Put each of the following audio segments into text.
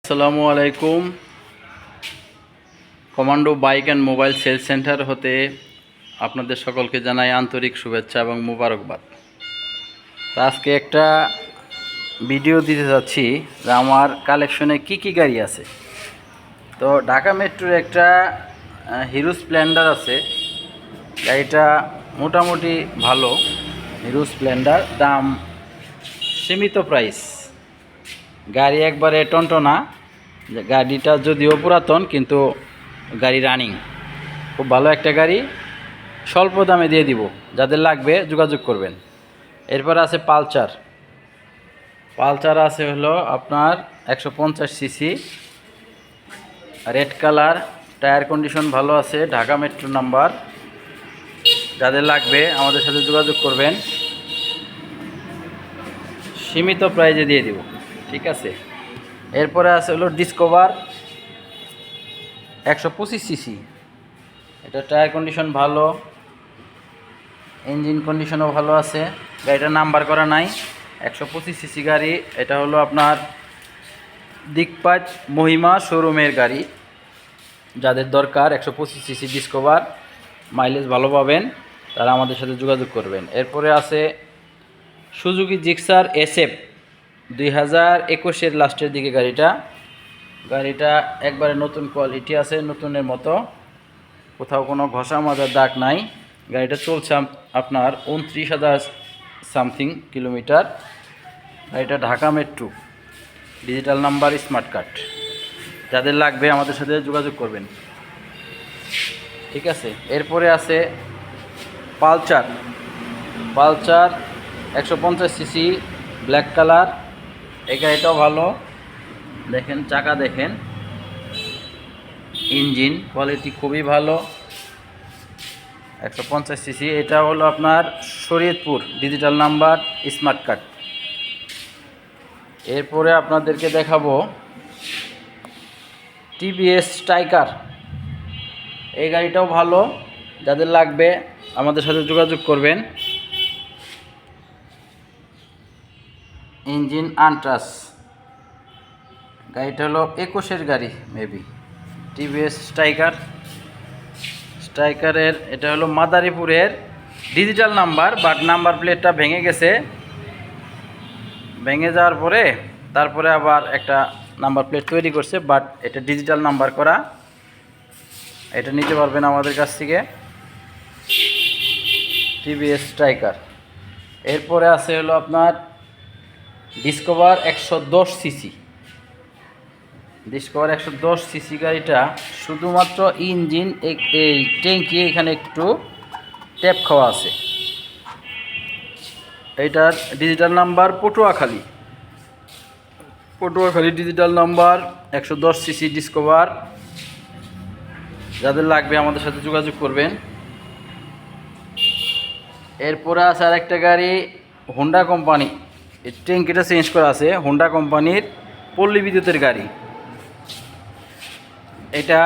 আসসালামু আলাইকুম। Commando bike and mobile sales centre হতে আপনাদের সকলকে জানাই আন্তরিক শুভেচ্ছা এবং মুবারকবাদ। তা আজকে একটা ভিডিও দিতে যাচ্ছি যে আমার কালেকশনে কি কি গাড়ি আছে। তো ঢাকা মেট্রোর একটা হিরো স্প্লেন্ডার আছে। গাড়িটা মোটামুটি ভালো, হিরো স্প্লেন্ডার, দাম সীমিত প্রাইস। গাড়ি একবারে টনটনা, গাড়িটা যদিও পুরাতন কিন্তু গাড়ি রানিং, খুব ভালো একটা গাড়ি, স্বল্প দামে দিয়ে দিব। যাদের লাগবে যোগাযোগ করবেন। এরপর আছে পালচার। পালচার আছে হলো আপনার 150 CC, red colour, tyre condition ভালো আছে, ঢাকা মেট্রো নাম্বার। যাদের লাগবে আমাদের সাথে যোগাযোগ করবেন, সীমিত প্রাইজে দিয়ে দিব, ঠিক আছে। এরপরে আছে হলো ডিসকভার 125 সিসি। এটা টায়ার কন্ডিশন ভালো, ইঞ্জিন কন্ডিশনও ভালো আছে। গাড়িটা নাম্বার করা নাই, 125 সিসি গাড়ি। এটা হলো আপনার দিকপাত মহিমা শোরুমের গাড়ি। যাদের দরকার 125 সিসি ডিসকভার, মাইলেজ ভালো পাবেন, তারা আমাদের সাথে যোগাযোগ করবেন। এরপরে আছে সুজুকি জিক্সার SF 2021-এর লাস্টের দিকে গাড়িটা একবারে নতুন কোয়ালিটি আছে, নতুনের মতো, কোথাও কোনো ঘষা মাজার দাগ নাই। গাড়িটা চলছে আপনার 29,000 সামথিং কিলোমিটার। গাড়িটা Dhaka metro, digital number, smart card. যাদের লাগবে আমাদের সাথে যোগাযোগ করবেন, ঠিক আছে। এরপরে আছে পালচার 150 সিসি, ব্ল্যাক কালার। এই গাড়িটাও ভালো, দেখেন চাকা, দেখেন ইঞ্জিন কোয়ালিটি খুবই ভালো, 150 সিসি। এটা হলো আপনার Shariatpur, digital number, smart card. এরপরে আপনাদেরকে দেখাবো TVS স্ট্রাইকার। এই গাড়িটাও ভালো, যাদের লাগবে আমাদের সাথে যোগাযোগ করবেন। ইঞ্জিন আনটাচ, গাড়িটা হলো 21-এর গাড়ি মেবি। TVS স্ট্রাইকারের এটা হলো মাদারীপুরের ডিজিটাল নাম্বার, বাট নাম্বার প্লেটটা ভেঙে গেছে। ভেঙে যাওয়ার পরে তারপরে আবার একটা নাম্বার প্লেট তৈরি করছে, বাট এটা ডিজিটাল নাম্বার করা। এটা নিতে পারবেন আমাদের কাছ থেকে, TVS স্ট্রাইকার। এরপরে আছে হলো আপনার ডিসকভার 110 সিসি। ডিসকভার 110 সিসি গাড়িটা শুধুমাত্র ইঞ্জিন, এই ট্যাঙ্কি এখানে একটু ট্যাপ খাওয়া আছে। এইটার digital number Patuakhali digital number, 110 CC discover. যাদের লাগবে আমাদের সাথে যোগাযোগ করবেন। এরপরে আছে আর একটা গাড়ি, হোন্ডা কোম্পানি, এই ট্যাঙ্কিটা চেঞ্জ করা আছে, হোন্ডা কোম্পানির পল্লী বিদ্যুতের গাড়ি। এটা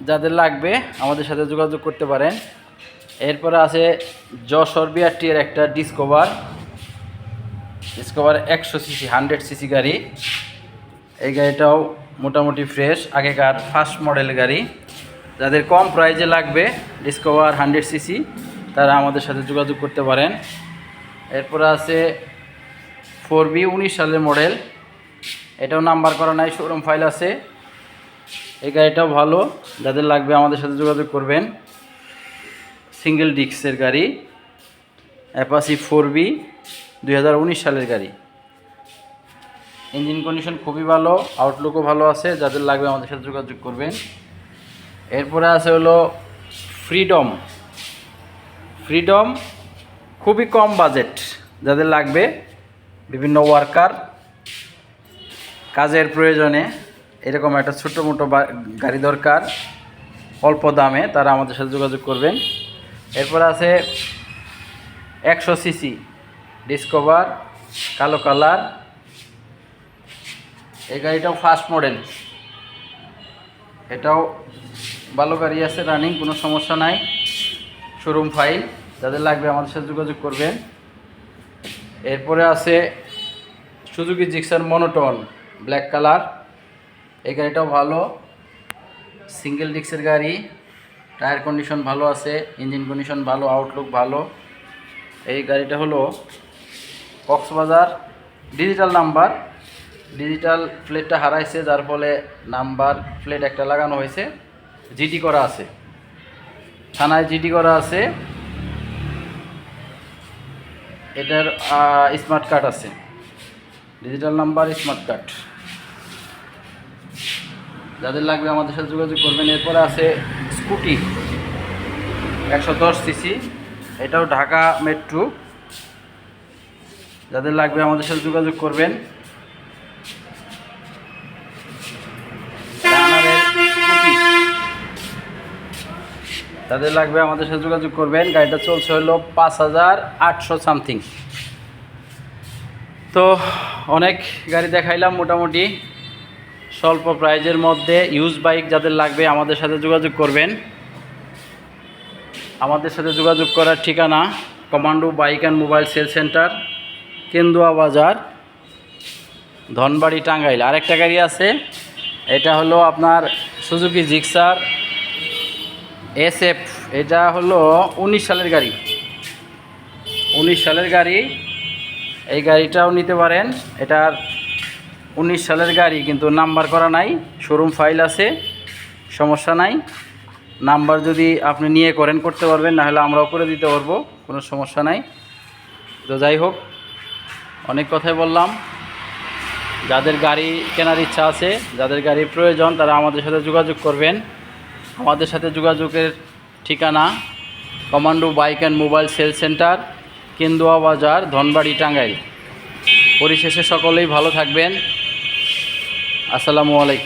যাদের লাগবে আমাদের সাথে যোগাযোগ করতে পারেন। এরপরে আছে যশোর BRT এর একটা ডিসকভার 100 সিসি, 100 সিসি গাড়ি। এই গাড়িটাও মোটামুটি ফ্রেশ, আগেকার ফার্স্ট মডেল গাড়ি। যাদের কম প্রাইজে লাগবে ডিসকভার 100 সিসি, তারা আমাদের সাথে যোগাযোগ করতে পারেন। এরপরে আছে 4B 19 সালের মডেল, এটাও নাম্বার করা নাই, শোরুম ফাইল আছে। এই গাড়িটাও ভালো, যাদের লাগবে আমাদের সাথে যোগাযোগ করবেন। সিঙ্গেল ডিস্কের গাড়ি, অ্যাপাচি 4B 2019 সালের গাড়ি। ইঞ্জিন কন্ডিশন খুবই ভালো, আউটলুকও ভালো আছে। যাদের লাগবে আমাদের সাথে যোগাযোগ করবেন। এরপরে আছে হলো ফ্রিডম, খুবই কম বাজেট। যাদের লাগবে, বিভিন্ন ওয়ার্কার, কাজের প্রয়োজনে এরকম একটা ছোটো মোটো গাড়ি দরকার অল্প দামে, তারা আমাদের সাথে যোগাযোগ করবেন। এরপর আছে 100 সিসি ডিসকভার, কালো কালার। এই গাড়িটাও ফার্স্ট মডেল, এটাও ভালো গাড়ি আছে, রানিং, কোনো সমস্যা নাই, শোরুম ফাইল। যাদের লাগবে আমাদের সাথে যোগাযোগ করবেন। এরপরে আছে Suzuki Gixxer monotone, black colour. এই গাড়িটাও ভালো, সিঙ্গেল ডিস্কের গাড়ি, টায়ার কন্ডিশন ভালো আছে, ইঞ্জিন কন্ডিশন ভালো, আউটলুক ভালো। এই গাড়িটা হলো কক্সবাজার, ডিজিটাল নাম্বার, ডিজিটাল প্লেটটা হারাইছে, যার ফলে নাম্বার প্লেট একটা লাগানো হয়েছে, জিডি করা আছে, থানায় জিডি করা আছে। এটার স্মার্ট কার্ড আছে, ডিজিটাল নাম্বার, স্মার্ট কার্ড। যাদের লাগবে আমাদের সাথে যোগাযোগ করবেন। এরপরে আছে স্কুটি 110 সিসি, এটাও ঢাকা মেট্রো। যাদের লাগবে আমাদের সাথে যোগাযোগ করবেন। যাদের লাগবে আমাদের সাথে যোগাযোগ করবেন। গাড়িটা চলছে হলো 5800 সামথিং। তো অনেক গাড়ি দেখাইলাম, মোটামুটি স্বল্প প্রাইজের মধ্যে ইউজ বাইক। যাদের লাগবে আমাদের সাথে যোগাযোগ করবেন। আমাদের সাথে যোগাযোগ করার ঠিকানা commando bike and mobile sale centre, Kendua Bazar, Dhanbari, Tangail. আরেকটা গাড়ি আছে, এটা হলো আপনার সুজুকি জিক্সার SF। এটা হলো 19 সালের গাড়ি, 19 সালের গাড়ি। এই গাড়িটাও নিতে পারেন। এটার 19 সালের গাড়ি, কিন্তু নাম্বার করা নাই, শোরুম ফাইল আছে, সমস্যা নাই। নাম্বার যদি আপনি নিয়ে করতে পারবেন, না হলে আমরাও করে দিতে পারবো, কোনো সমস্যা নাই। তো যাই হোক, অনেক কথাই বললাম। যাদের গাড়ি কেনার ইচ্ছা আছে, যাদের গাড়ির প্রয়োজন, তারা আমাদের সাথে যোগাযোগ করবেন। আমাদের সাথে যোগাযোগের ঠিকানা commando bike and mobile sale centre, Kendua Bazar, Dhanbari, Tangail. পরিশেষে সকলেই ভালো থাকবেন। আসসালামু আলাইকুম।